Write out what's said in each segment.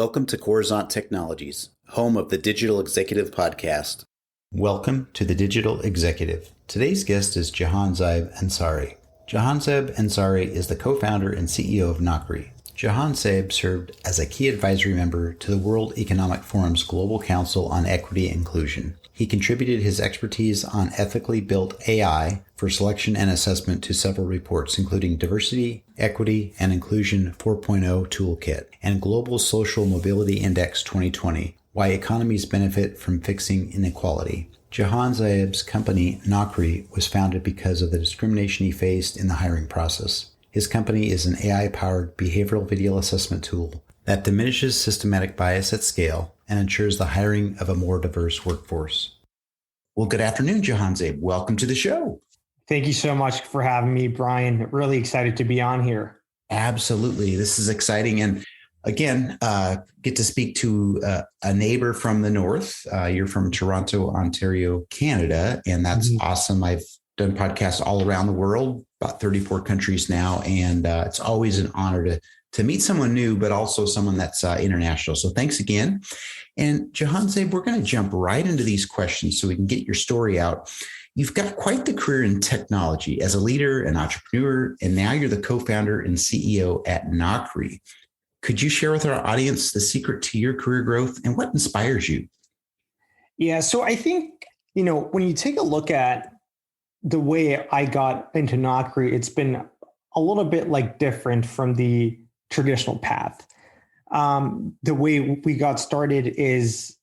Welcome to Coruzant Technologies, home of the Digital Executive Podcast. Welcome to the Digital Executive. Today's guest is Jahanzaib Ansari. Jahanzaib Ansari is the co-founder and CEO of Knockri. Jahanzaib served as a key advisory member to the World Economic Forum's Global Council on Equity and Inclusion. He contributed his expertise on ethically built AI for selection and assessment to several reports, including Diversity, Equity, and Inclusion 4.0 Toolkit and Global Social Mobility Index 2020, Why Economies Benefit from Fixing Inequality. Jahanzaib's company, Knockri, was founded because of the discrimination he faced in the hiring process. His company is an AI-powered behavioral video assessment tool that diminishes systematic bias at scale and ensures the hiring of a more diverse workforce. Well, good afternoon, Jahanzaib. Welcome to the show. Thank you so much for having me, Brian. Really excited to be on here. Absolutely. This is exciting. And again, get to speak to a neighbor from the north. You're from Toronto, Ontario, Canada, and that's awesome. I've done podcasts all around the world, about 34 countries now, and it's always an honor to meet someone new, but also someone that's international. So thanks again. And Jahanzaib, we're going to jump right into these questions so we can get your story out. You've got quite the career in technology as a leader, an entrepreneur, and now you're the co-founder and CEO at Knockri. Could you share with our audience the secret to your career growth and what inspires you? Yeah, so I think, when you take a look at the way I got into Knockri, it's been a little bit different from the traditional path. The way we got started is,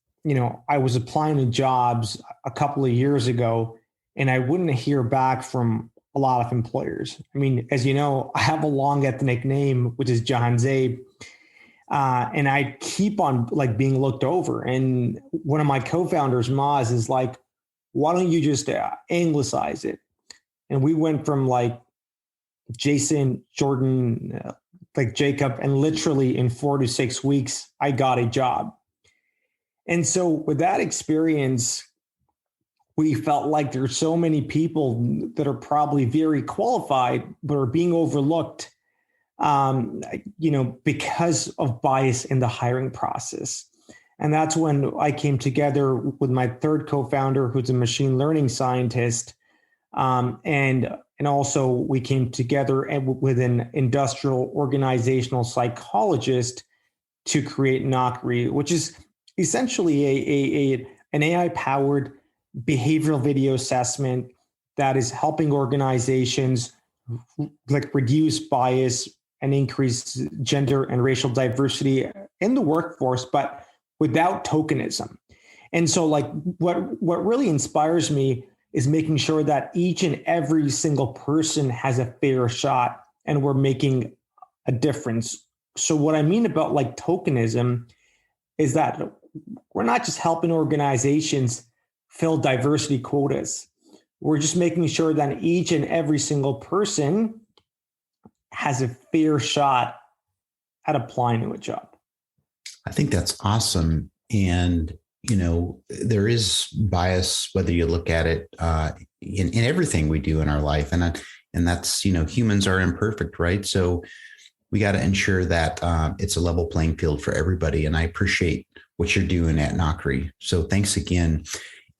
I was applying to jobs a couple of years ago and I wouldn't hear back from a lot of employers. I mean, as you know, I have a long ethnic name, which is Jahanzaib. And I keep on being looked over. And one of my co-founders, Maz, is like, why don't you just anglicize it? And we went from Jason, Jordan, Jacob, and literally in 4 to 6 weeks, I got a job. And so with that experience, we felt like there's so many people that are probably very qualified, but are being overlooked, because of bias in the hiring process. And that's when I came together with my third co-founder, who's a machine learning scientist. And also we came together with an industrial organizational psychologist to create Knockri, which is essentially an AI-powered behavioral video assessment that is helping organizations reduce bias and increase gender and racial diversity in the workforce, but without tokenism. And so what really inspires me is making sure that each and every single person has a fair shot and we're making a difference. So what I mean about tokenism is that we're not just helping organizations fill diversity quotas. We're just making sure that each and every single person has a fair shot at applying to a job. I think that's awesome. And, there is bias, whether you look at it in everything we do in our life. And that's, humans are imperfect, right? So we got to ensure that it's a level playing field for everybody. And I appreciate what you're doing at Knockri. So thanks again.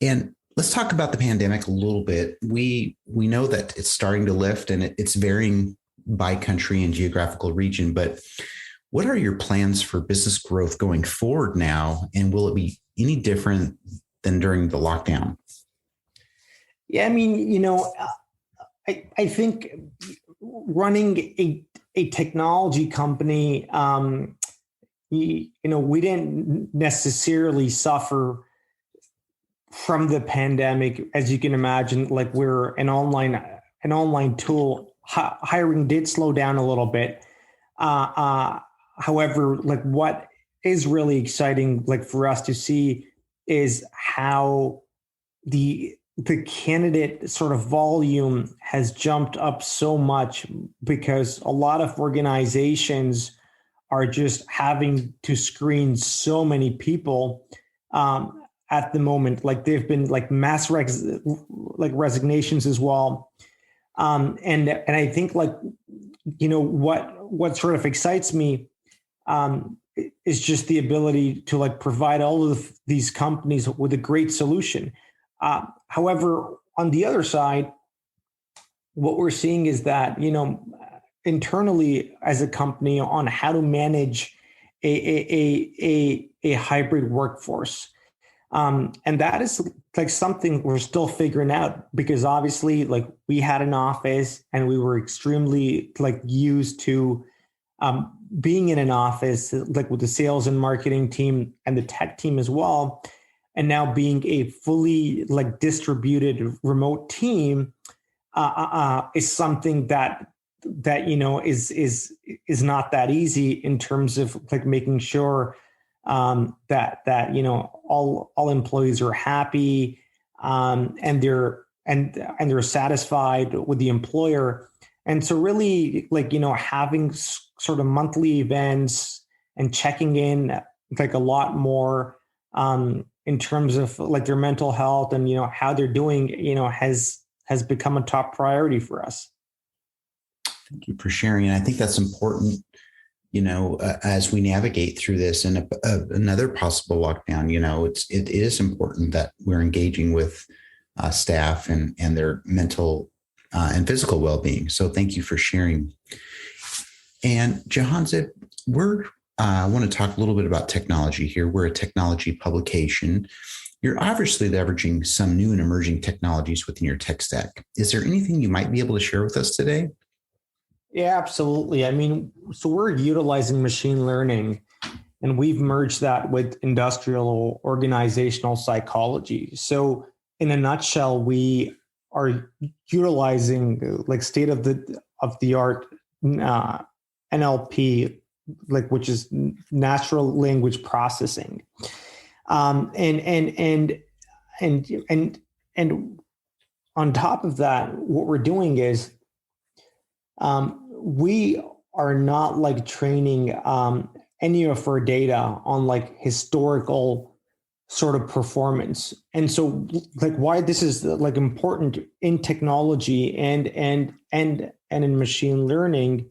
And let's talk about the pandemic a little bit. We know that it's starting to lift and it's varying by country and geographical region, but what are your plans for business growth going forward now? And will it be any different than during the lockdown? Yeah, I mean, I think running a technology company, we didn't necessarily suffer from the pandemic. As you can imagine, we're an online tool. Hiring did slow down a little bit. However, what is really exciting, for us to see is how the candidate sort of volume has jumped up so much, because a lot of organizations are just having to screen so many people at the moment. They've been mass resignations as well. And I think what sort of excites me is just the ability to like provide all of these companies with a great solution. However, on the other side, what we're seeing is that, internally as a company on how to manage a hybrid workforce. And that is like something we're still figuring out, because obviously like we had an office and we were extremely like used to being in an office, like with the sales and marketing team and the tech team as well. And now being a fully like distributed remote team is something that is not that easy in terms of like making sure that all employees are happy and they're satisfied with the employer. And so really like having sort of monthly events and checking in like a lot more in terms of like their mental health and how they're doing has become a top priority for us. Thank you for sharing. And I think that's important, as we navigate through this and another possible lockdown. It is important that we're engaging with staff and their mental and physical well-being. So thank you for sharing. And Jahanzaib, I want to talk a little bit about technology here. We're a technology publication. You're obviously leveraging some new and emerging technologies within your tech stack. Is there anything you might be able to share with us today? Yeah, absolutely. I mean, so we're utilizing machine learning, and we've merged that with industrial organizational psychology. So in a nutshell, we are utilizing like state of the art NLP, like which is natural language processing. And on top of that, what we're doing is we are not like training any of our data on like historical sort of performance. And so like why this is like important in technology and in machine learning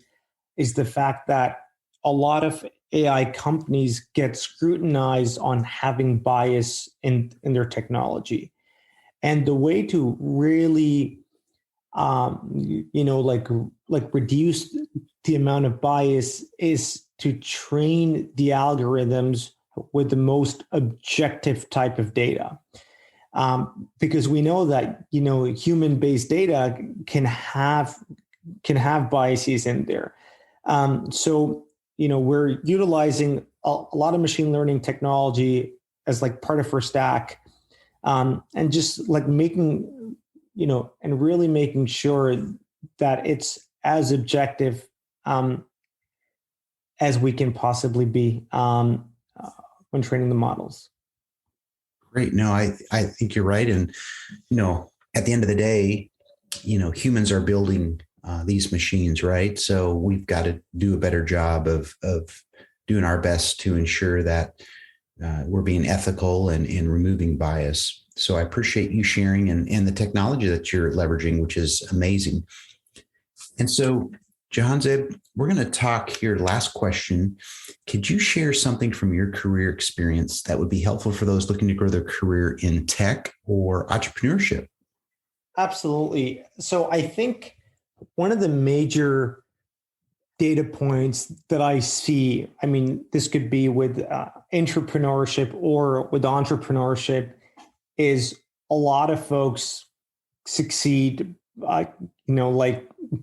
is the fact that a lot of AI companies get scrutinized on having bias in their technology. And the way to really, like reduce the amount of bias is to train the algorithms with the most objective type of data. Because we know that, human-based data can have biases in there. So we're utilizing a lot of machine learning technology as like part of our stack, and just like making, and really making sure that it's as objective as we can possibly be when training the models. Great. No, I think you're right. And, at the end of the day, humans are building these machines, right? So we've got to do a better job of doing our best to ensure that we're being ethical and removing bias. So I appreciate you sharing and the technology that you're leveraging, which is amazing. And so, Jahanzaib, we're going to talk here. Last question. Could you share something from your career experience that would be helpful for those looking to grow their career in tech or entrepreneurship? Absolutely. So I think one of the major data points that I see, I mean, this could be with entrepreneurship or with entrepreneurship, is a lot of folks succeed,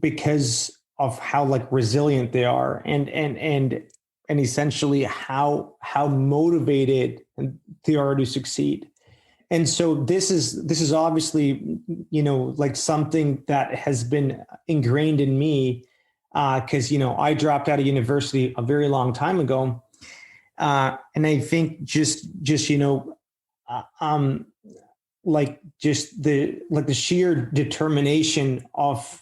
because of how like resilient they are and essentially how motivated they are to succeed. And so this is obviously, like something that has been ingrained in me because, I dropped out of university a very long time ago. And I think just the sheer determination of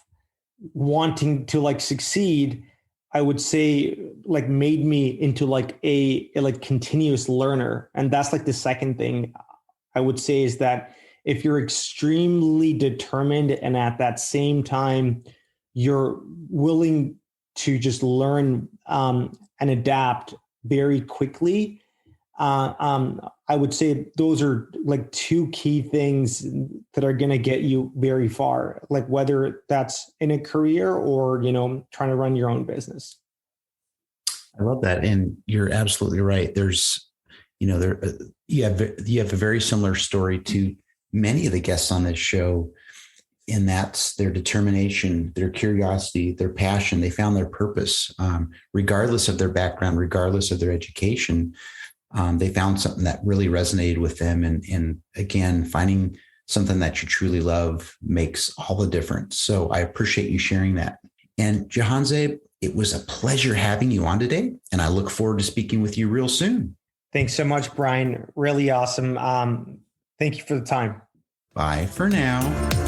wanting to like succeed, I would say like made me into like a continuous learner. And that's like the second thing I would say is that if you're extremely determined and at that same time you're willing to just learn and adapt, very quickly. I would say those are like two key things that are going to get you very far, like whether that's in a career or, trying to run your own business. I love that. And you're absolutely right. There's, you have a very similar story to many of the guests on this show. And that's their determination, their curiosity, their passion. They found their purpose, regardless of their background, regardless of their education. They found something that really resonated with them. And again, finding something that you truly love makes all the difference. So I appreciate you sharing that. And Jahanzaib, it was a pleasure having you on today. And I look forward to speaking with you real soon. Thanks so much, Brian. Really awesome. Thank you for the time. Bye for now.